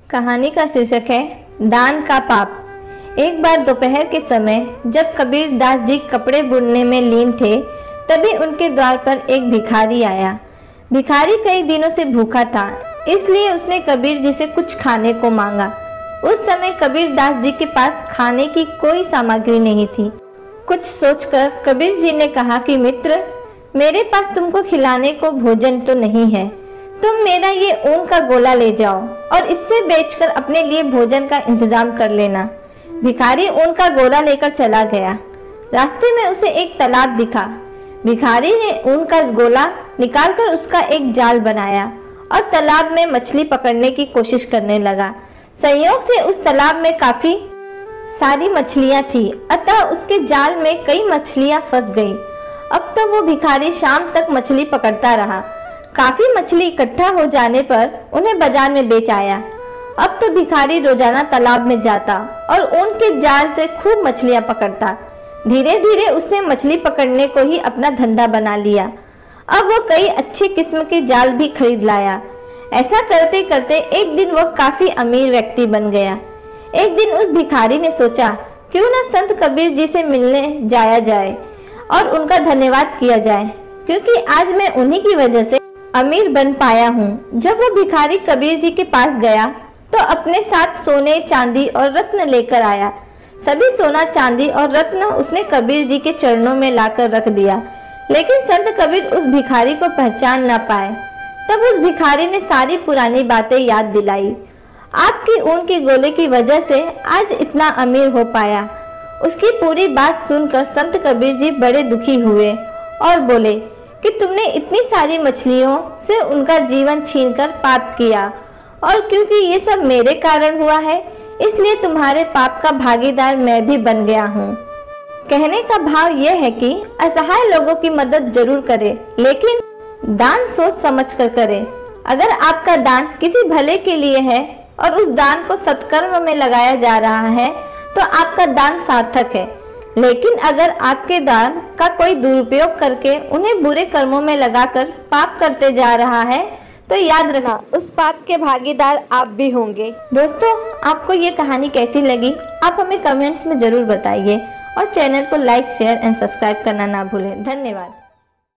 कहानी का शीर्षक है दान का पाप। एक बार दोपहर के समय जब कबीर दास जी कपड़े बुनने में लीन थे, तभी उनके द्वार पर एक भिखारी आया। भिखारी कई दिनों से भूखा था, इसलिए उसने कबीर जी से कुछ खाने को मांगा। उस समय कबीर दास जी के पास खाने की कोई सामग्री नहीं थी। कुछ सोचकर कबीर जी ने कहा कि मित्र, मेरे पास तुमको खिलाने को भोजन तो नहीं है, तुम मेरा ये ऊन का गोला ले जाओ और इससे बेचकर अपने लिए भोजन का इंतजाम कर लेना। भिखारी ऊन का गोला लेकर चला गया। रास्ते में उसे एक तालाब दिखा। भिखारी ने ऊन का गोला निकालकर उसका एक जाल बनाया और तालाब में मछली पकड़ने की कोशिश करने लगा। संयोग से उस तालाब में काफी सारी मछलियां थी, अतः उसके जाल में कई मछलियां फंस गई। अब तो वो भिखारी शाम तक मछली पकड़ता रहा। काफी मछली इकट्ठा हो जाने पर उन्हें बाजार में बेच आया। अब तो भिखारी रोजाना तालाब में जाता और ऊन के जाल से खूब मछलियां पकड़ता। धीरे धीरे उसने मछली पकड़ने को ही अपना धंधा बना लिया। अब वो कई अच्छे किस्म के जाल भी खरीद लाया। ऐसा करते करते एक दिन वह काफी अमीर व्यक्ति बन गया। एक दिन उस भिखारी ने सोचा, क्यों न संत कबीर जी से मिलने जाया जाए और उनका धन्यवाद किया जाए, क्योंकि आज मैं उन्हीं की वजह से अमीर बन पाया हूँ। जब वो भिखारी कबीर जी के पास गया तो अपने साथ सोने, चांदी और रत्न लेकर आया। सभी सोना, चांदी और रत्न उसने कबीर जी के चरणों में लाकर रख दिया, लेकिन संत कबीर उस भिखारी को पहचान न पाए। तब उस भिखारी ने सारी पुरानी बातें याद दिलाई। आपकी ऊन के गोले की वजह से आज इतना अमीर हो पाया। उसकी पूरी बात सुनकर संत कबीर जी बड़े दुखी हुए और बोले कि तुमने इतनी सारी मछलियों से उनका जीवन छीनकर पाप किया, और क्योंकि ये सब मेरे कारण हुआ है, इसलिए तुम्हारे पाप का भागीदार मैं भी बन गया हूँ। कहने का भाव यह है कि असहाय लोगों की मदद जरूर करें, लेकिन दान सोच समझ कर करें। अगर आपका दान किसी भले के लिए है और उस दान को सत्कर्म में लगाया जा रहा है, तो आपका दान सार्थक है। लेकिन अगर आपके दान का कोई दुरुपयोग करके उन्हें बुरे कर्मों में लगाकर पाप करते जा रहा है, तो याद रखना उस पाप के भागीदार आप भी होंगे। दोस्तों, आपको ये कहानी कैसी लगी आप हमें कमेंट्स में जरूर बताइए और चैनल को लाइक, शेयर एंड सब्सक्राइब करना ना भूलें। धन्यवाद।